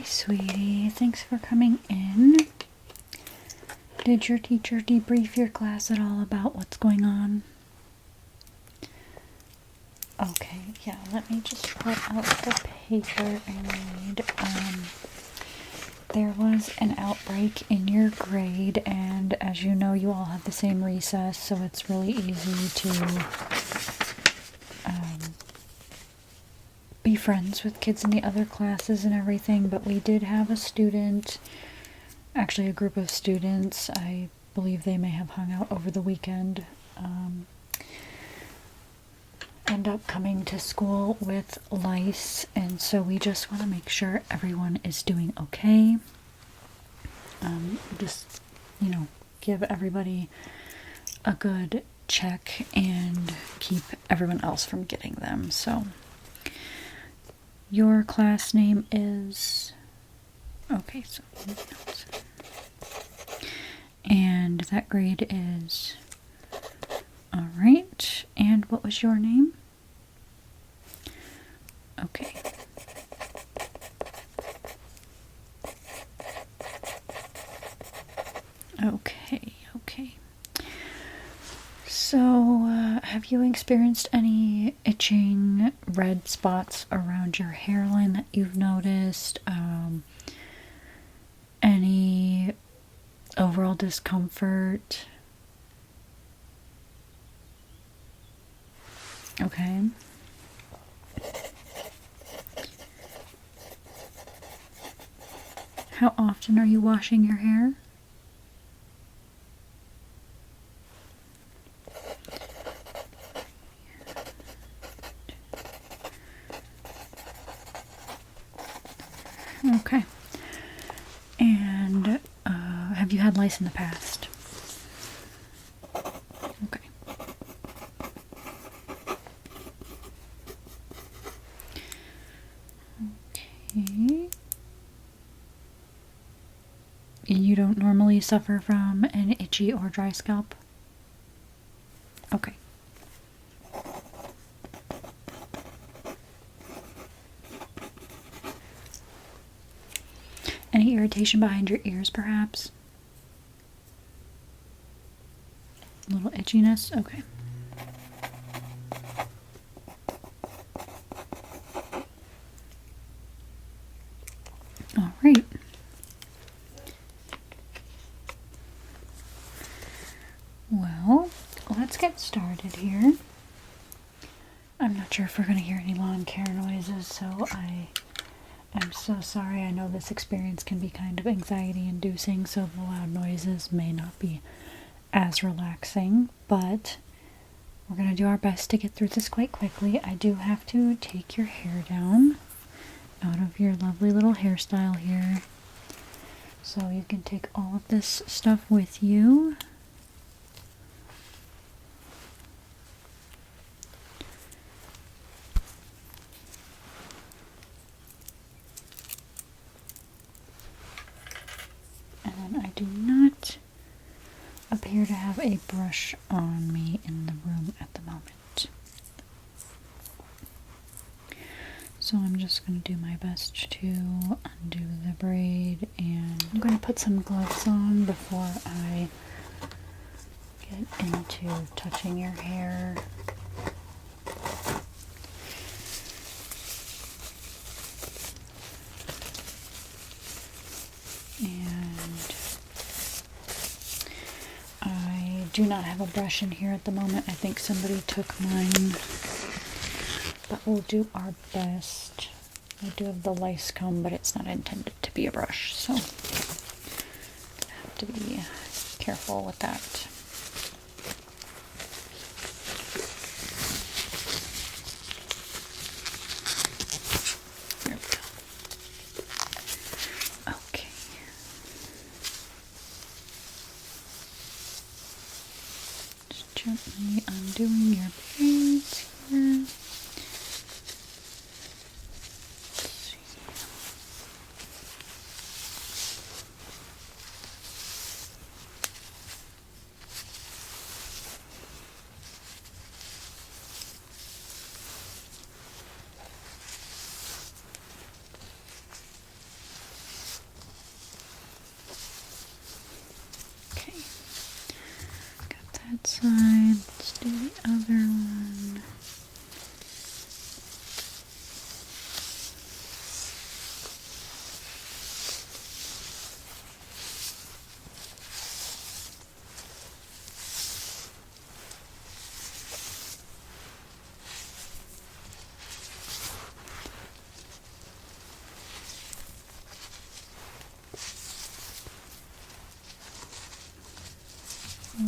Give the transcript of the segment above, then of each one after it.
sweetie. Thanks for coming in. Did your teacher debrief your class at all about what's going on? Okay, yeah, let me just pull out the paper I need. There was an outbreak in your grade, and as you know, you all have the same recess, so it's really easy to be friends with kids in the other classes and everything, but we did have a student, actually a group of students, I believe they may have hung out over the weekend, end up coming to school with lice, and so we just want to make sure everyone is doing okay. Just, give everybody a good check and keep everyone else from getting them. So your class name is, okay, so, and that grade is, all right, and what was your name? Okay. Okay. So, have you experienced any itching red spots around your hairline that you've noticed? Any overall discomfort? Okay. How often are you washing your hair? Okay. And have you had lice in the past? Okay. Okay. You don't normally suffer from an itchy or dry scalp? Okay. Any irritation behind your ears, perhaps? A little itchiness? Okay. All right. Well, let's get started here. I'm not sure if we're going to hear any lawn care noises, so I'm so sorry. I know this experience can be kind of anxiety inducing, so the loud noises may not be as relaxing, but we're going to do our best to get through this quite quickly. I do have to take your hair down out of your lovely little hairstyle here, so you can take all of this stuff with you. And I do not appear to have a brush on me in the room at the moment. So I'm just going to do my best to undo the braid, and I'm going to put some gloves on before I get into touching your hair. And I do not have a brush in here at the moment. I think somebody took mine, but we'll do our best. I do have the lice comb, but it's not intended to be a brush, so I have to be careful with that. There we go. Okay. Just gently undoing your braids here. that side. Let's do the other one.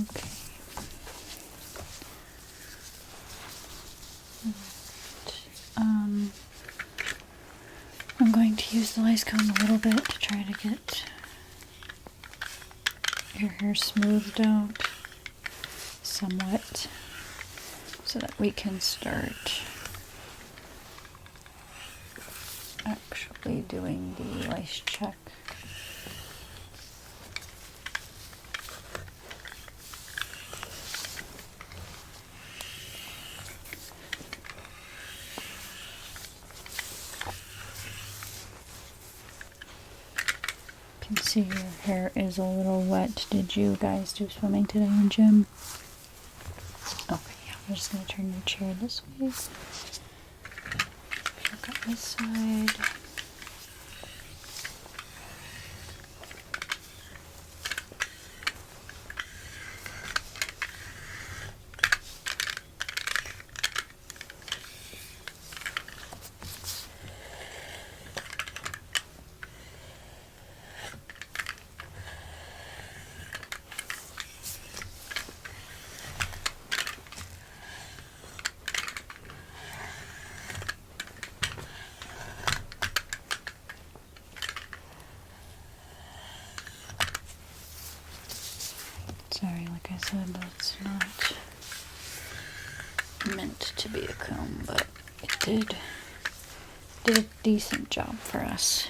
Okay. I'm going to use the lice comb a little bit to try to get your hair smoothed out somewhat so that we can start actually doing the lice check. You can see your hair is a little wet. Did you guys do swimming today in gym? Okay, yeah, I'm just going to turn your chair this way. Look at this side. Sorry, like I said, that's not meant to be a comb, but it did a decent job for us.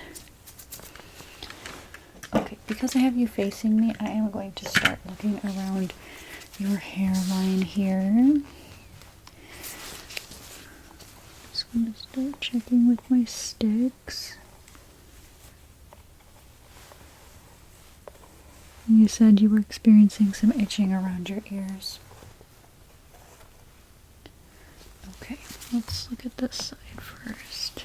Okay, because I have you facing me, I am going to start looking around your hairline here. Just going to start checking with my sticks. You said you were experiencing some itching around your ears. Okay, let's look at this side first.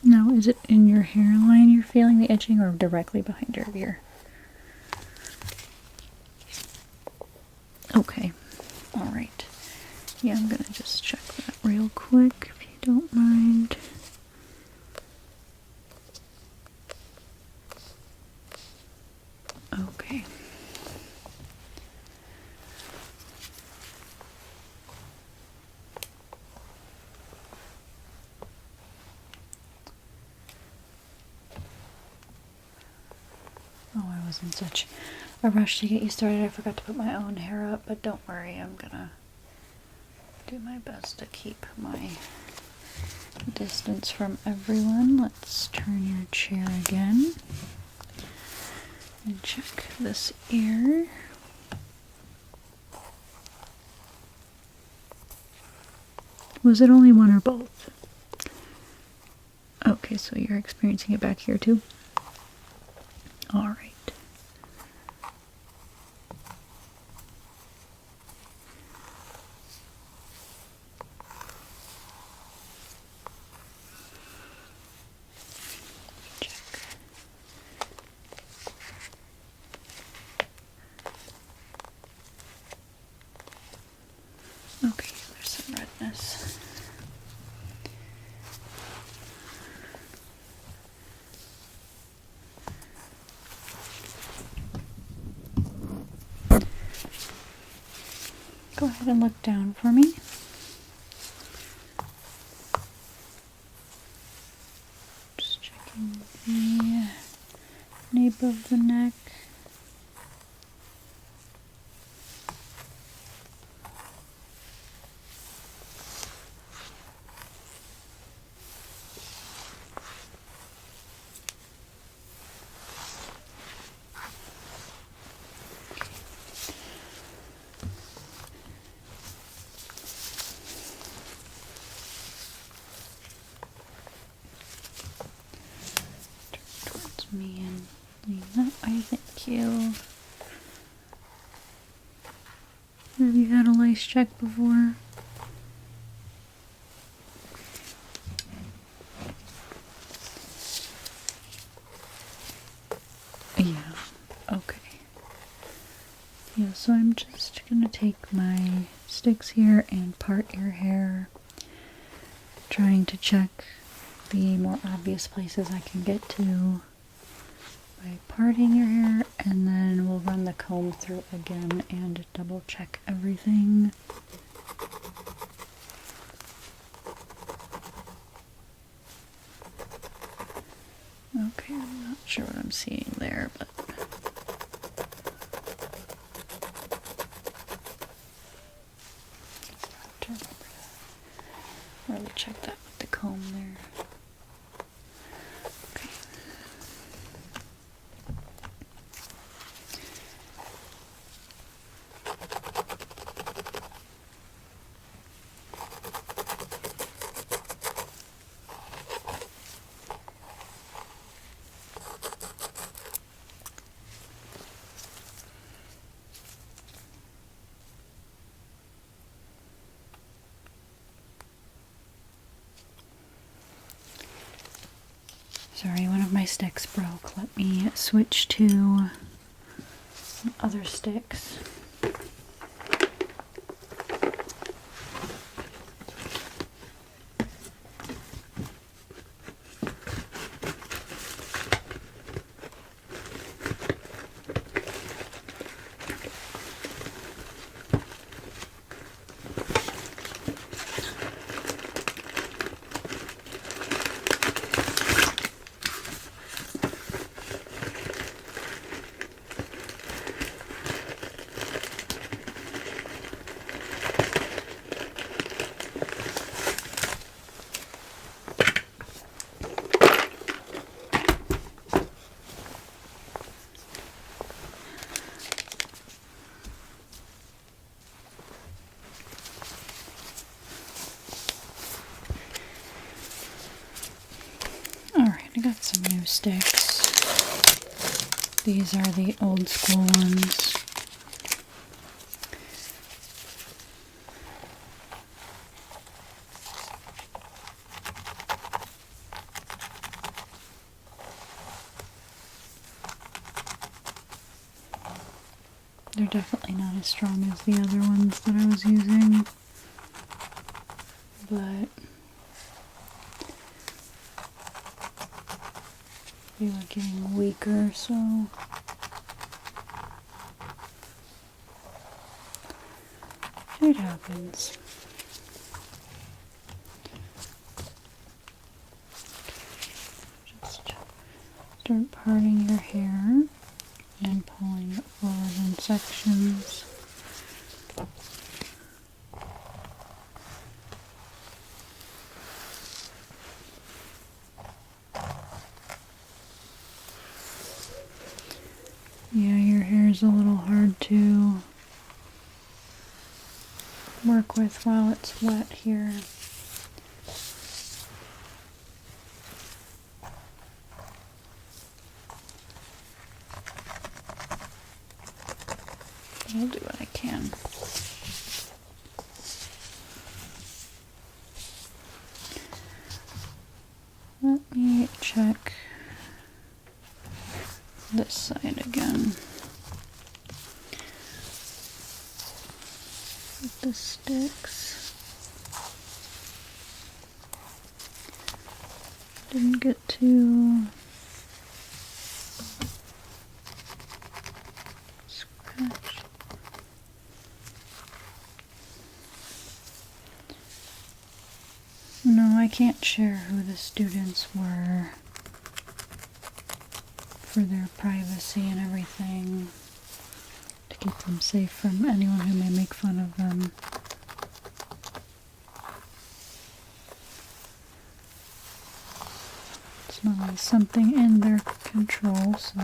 Now, is it in your hairline you're feeling the itching or directly behind your ear? Okay, alright. Yeah, I'm gonna just check that real quick if you don't mind. Okay. Oh, I was in such a rush to get you started. I forgot to put my own hair up, but don't worry, I'm gonna do my best to keep my distance from everyone. Let's turn your chair again and check this ear. Was it only one or both? Okay, so you're experiencing it back here too? Alright. Okay, there's some redness. Go ahead and look down for me. Just checking the nape of the neck. me and leave that way. Thank you. Have you had a lice check before? Yeah, okay. Yeah, so I'm just gonna take my sticks here and part your hair, trying to check the more obvious places I can get to by parting your hair, and then we'll run the comb through again and double check everything. Okay, I'm not sure what I'm seeing there, but have to remember to really check that with the comb there. Okay. Sorry, one of my sticks broke. Let me switch to some other sticks. Alright, I got some new sticks. These are the old school ones. They're definitely not as strong as the other ones that I was using, but they were getting weaker, so it happens. Just start parting your hair and pulling it forward in sections. Yeah, your hair is a little hard to work with while it's wet here. I'll do what I can. Let me check this side again with the sticks. Didn't get to scratch. No, I can't share who the students were for their privacy and everything, to keep them safe from anyone who may make fun of them. It's not always something in their control, so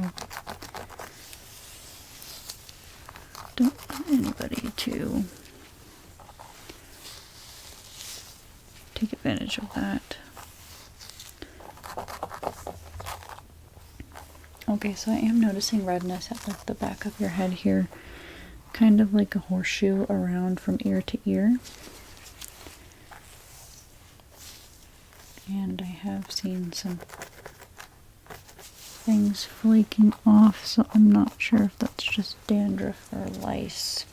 don't want anybody to take advantage of that. Okay, so I am noticing redness at like the back of your head here, kind of like a horseshoe around from ear to ear. And I have seen some things flaking off, so I'm not sure if that's just dandruff or lice.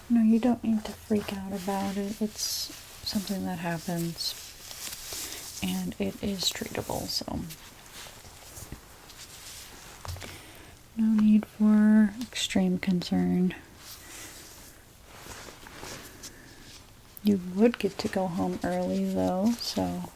No, you don't need to freak out about it. It's something that happens, and it is treatable, so no need for extreme concern. You would get to go home early though, so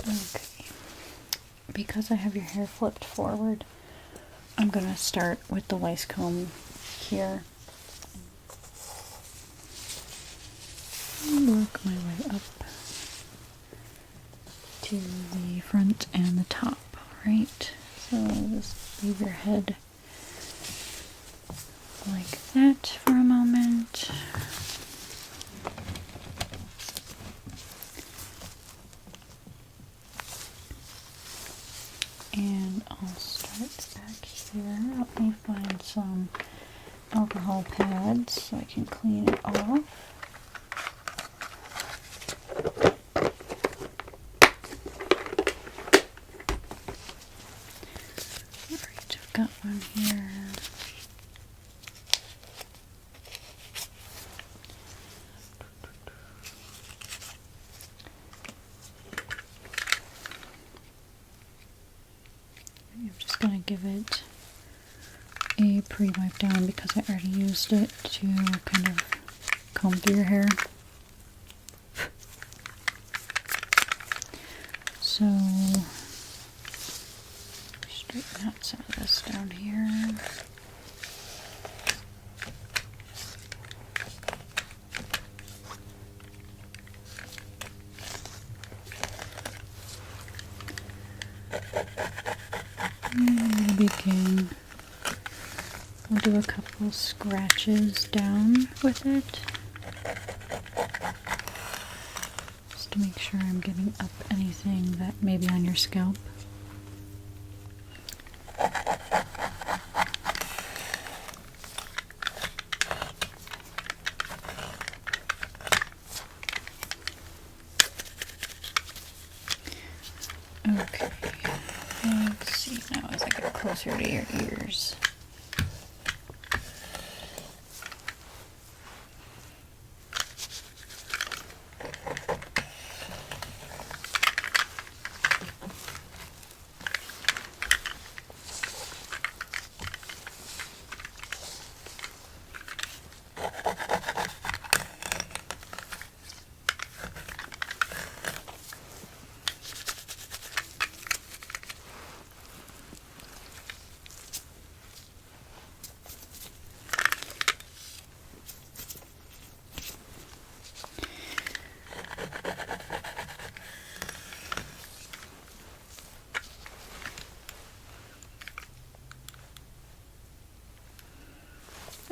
okay. Because I have your hair flipped forward, I'm gonna start with the lice comb here. Work my way up to the front and the top, alright? So just leave your head like that for a moment. And I'll start back here. Let me find some alcohol pads so I can clean it off. Alright, I've got one here. I'm just going to give it a pre-wipe down because I already used it to kind of comb through your hair. So, straighten out some of this down here. And begin. I'll do a couple scratches down with it, just to make sure I'm getting up anything that may be on your scalp. Okay, let's see now as I get closer to your ears.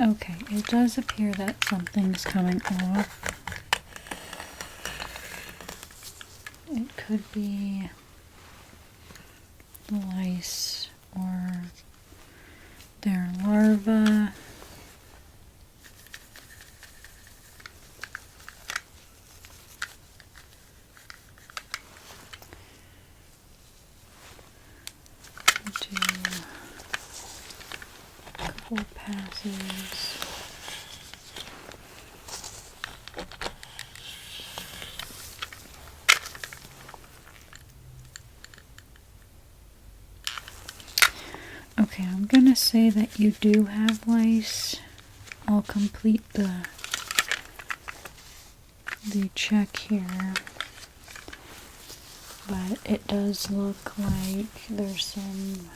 Okay, it does appear that something's coming off. It could be lice or their larvae. Do a couple passes. Okay, I'm gonna say that you do have lice. I'll complete the check here. But it does look like there's some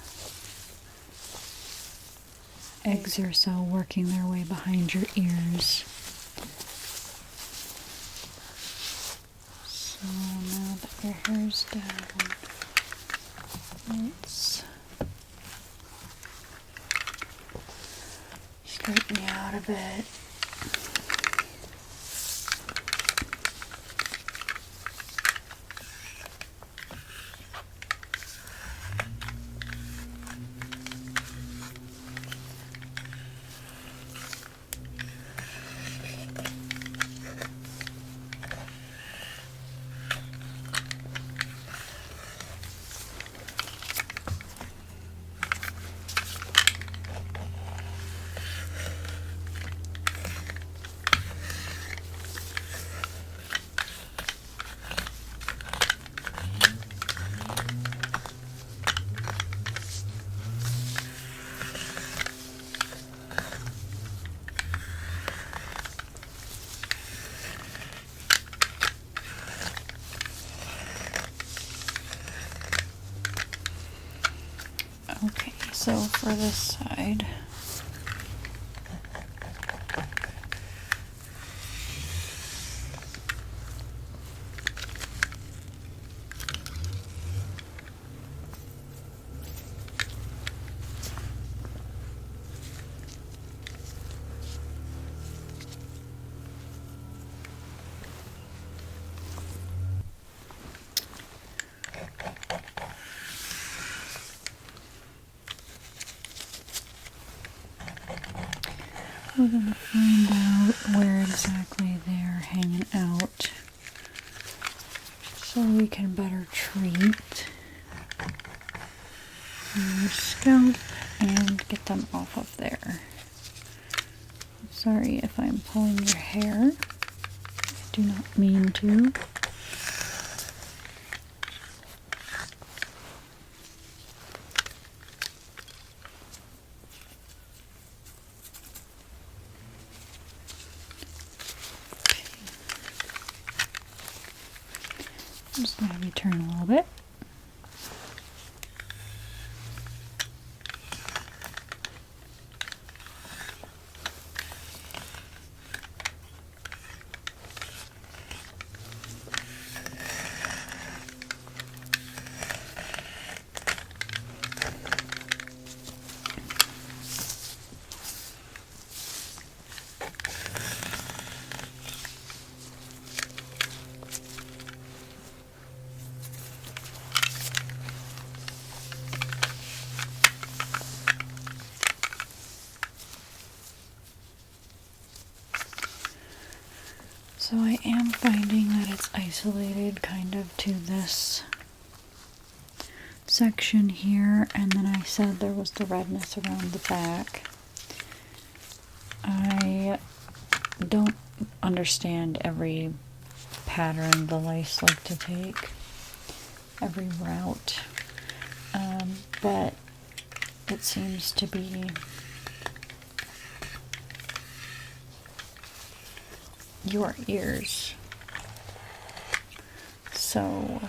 eggs or so working their way behind your ears. So now that your hair's down, let's straighten you out a bit. Okay, so for this side, we're going to find out where exactly they're hanging out so we can better treat your scalp and get them off of there. Sorry if I'm pulling your hair. I do not mean to. I'm just going to have you turn a little bit. So I am finding that it's isolated kind of to this section here, and then I said there was the redness around the back. I don't understand every pattern the lice like to take, every route, but it seems to be your ears. So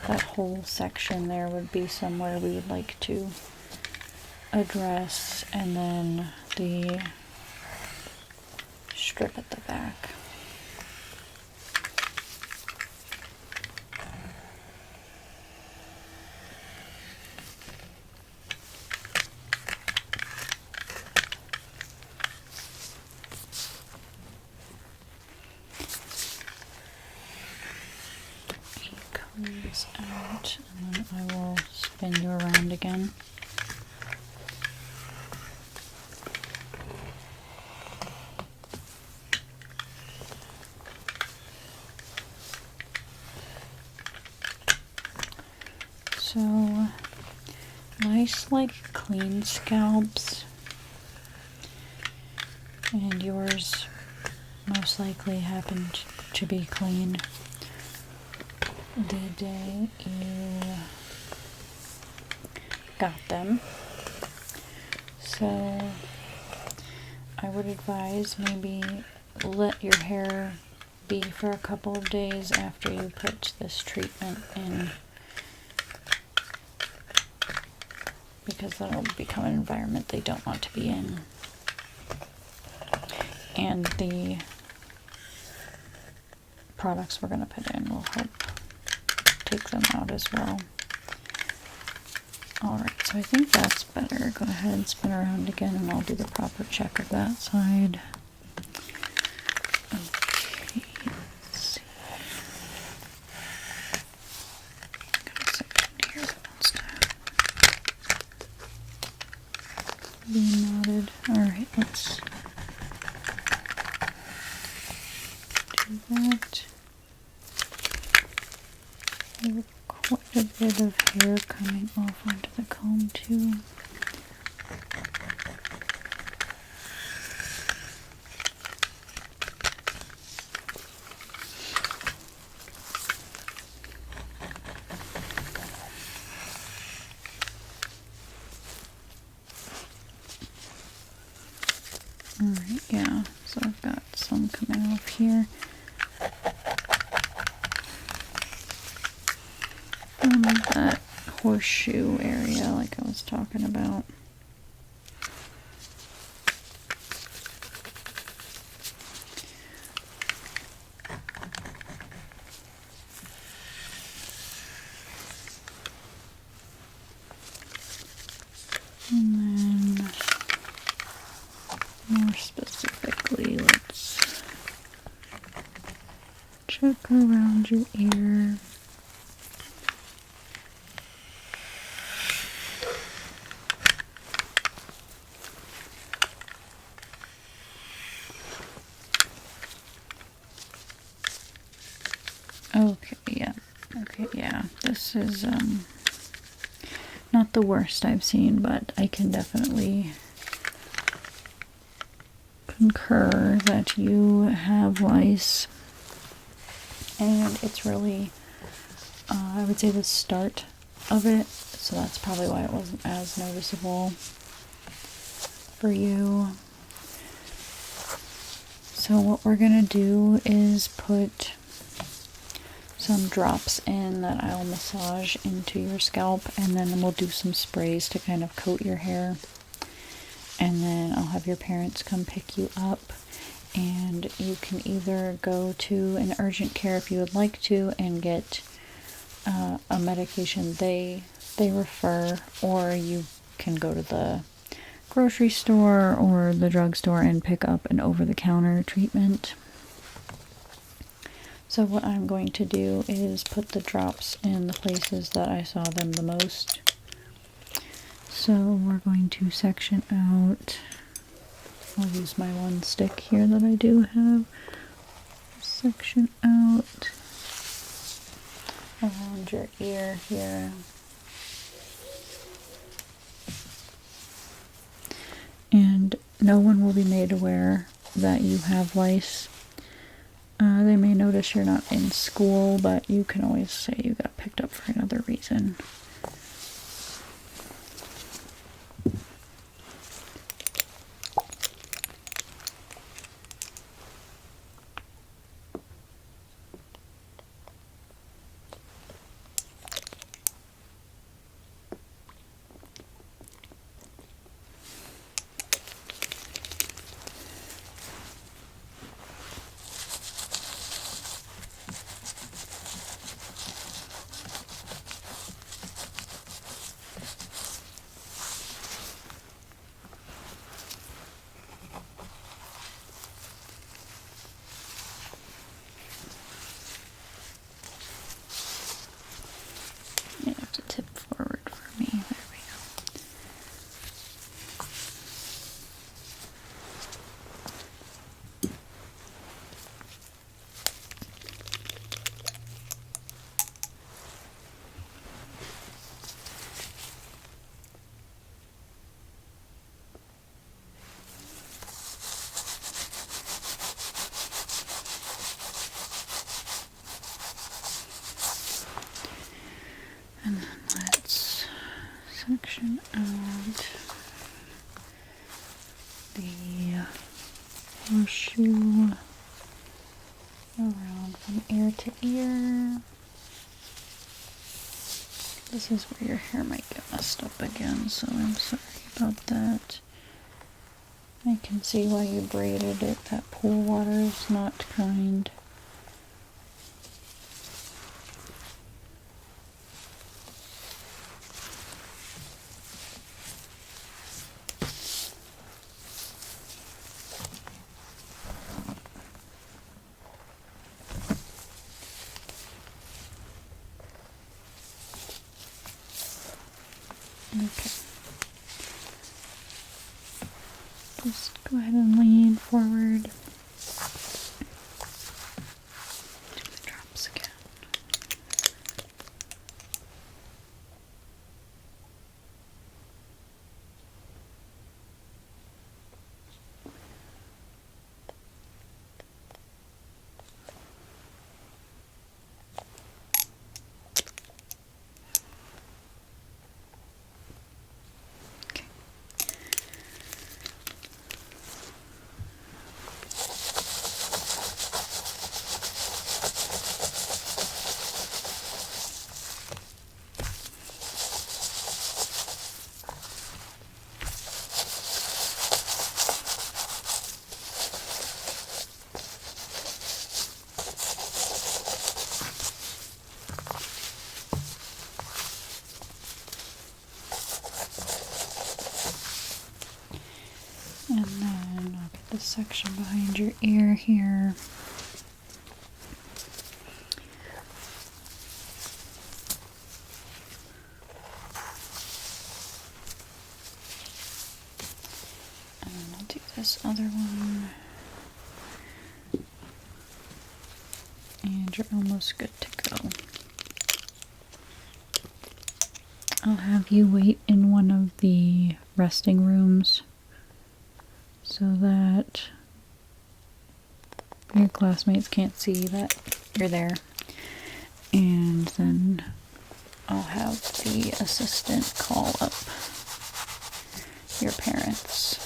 that whole section there would be somewhere we would like to address, and then the strip at the back. Comes out, and then I will spin you around again. So, lice like clean scalps, and yours most likely happened to be clean the day you got them. So I would advise maybe let your hair be for a couple of days after you put this treatment in, because that'll become an environment they don't want to be in. And the products we're going to put in will help take them out as well. Alright, so I think that's better. Go ahead and spin around again and I'll do the proper check of that side. Okay, let's see. Got a section here that wants to be knotted. Alright, let's do that. I have quite a bit of hair coming off onto the comb too. Alright, yeah, so I've got some coming off here. That horseshoe area like I was talking about. And then more specifically, let's check around your ear. Okay, yeah. This is not the worst I've seen, but I can definitely concur that you have lice. And it's really, I would say, the start of it, so that's probably why it wasn't as noticeable for you. So what we're gonna do is put some drops in that I'll massage into your scalp, and then we'll do some sprays to kind of coat your hair, and then I'll have your parents come pick you up, and you can either go to an urgent care if you would like to and get a medication they refer, or you can go to the grocery store or the drugstore and pick up an over-the-counter treatment. So what I'm going to do is put the drops in the places that I saw them the most. So we're going to section out, I'll use my one stick here that I do have, section out around your ear here. And no one will be made aware that you have lice. They may notice you're not in school, but you can always say you got picked up for another reason. You have to tip forward for me. There we go. And then let's section out This is where your hair might get messed up again, so I'm sorry about that. I can see why you braided it. That pool water is not kind. Okay. Just go ahead and lean forward. Do the drops again. Okay. And then I'll get this section behind your ear here. And then I'll do this other one. And you're almost good to go. I'll have you wait in one of the resting rooms so that your classmates can't see that you're there. And then I'll have the assistant call up your parents.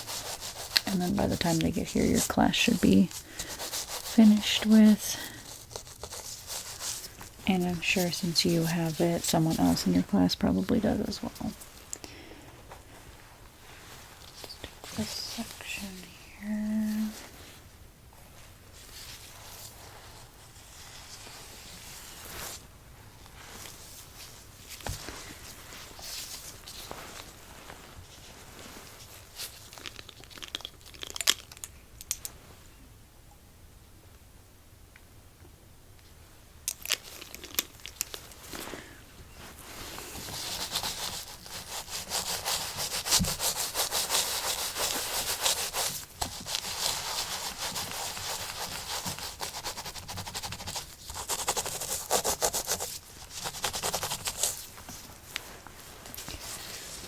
And then by the time they get here, your class should be finished with. And I'm sure since you have it, someone else in your class probably does as well. Let's take this section here.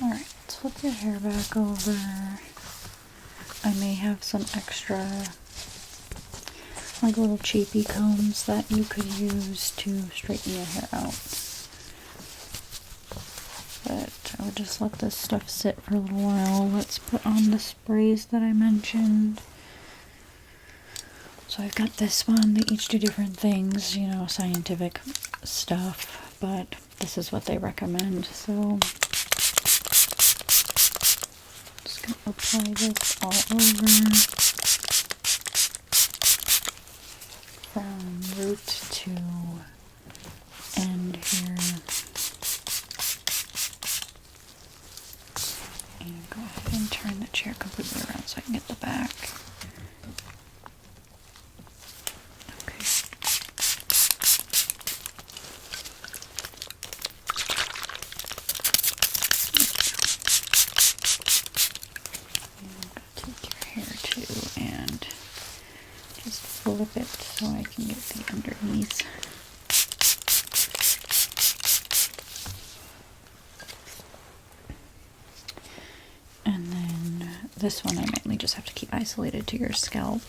Alright, let's flip your hair back over. I may have some extra, like little cheapy combs that you could use to straighten your hair out. But I would just let this stuff sit for a little while. Let's put on the sprays that I mentioned. So I've got this one. They each do different things, you know, scientific stuff, but this is what they recommend. So just gonna apply this all over from root to end here. And go ahead and turn the chair completely around so I can get the back. Okay. And just flip it so I can get the underneath. And then this one I mainly just have to keep isolated to your scalp.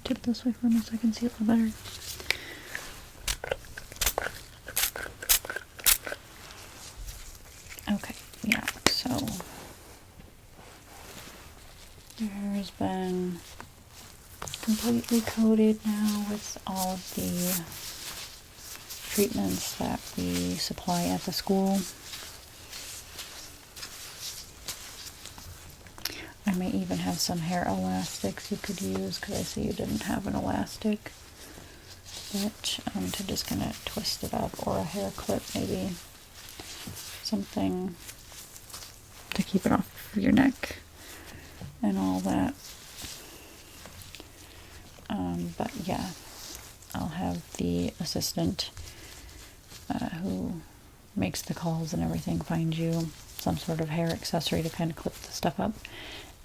Tip this way for me so I can see it a little better. Okay, yeah, so Your hair has been completely coated now with all of the treatments that we supply at the school. I may even have some hair elastics you could use because I see you didn't have an elastic. But I'm just going to twist it up, or a hair clip maybe. Something to keep it off of your neck and all that. But yeah, I'll have the assistant who makes the calls and everything find you some sort of hair accessory to kind of clip the stuff up,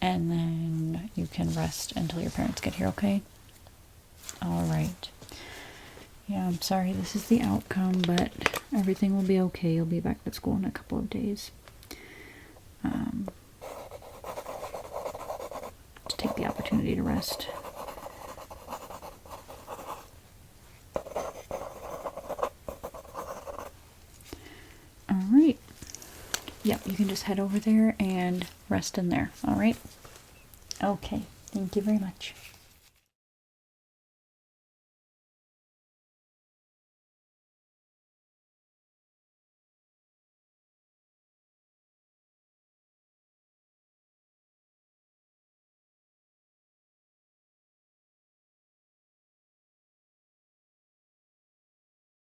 and then you can rest until your parents get here, okay? All right. Yeah, I'm sorry this is the outcome, but everything will be okay. You'll be back at school in a couple of days. Just take the opportunity to rest. All right. Yep, you can just head over there and rest in there. All right. Okay. Thank you very much.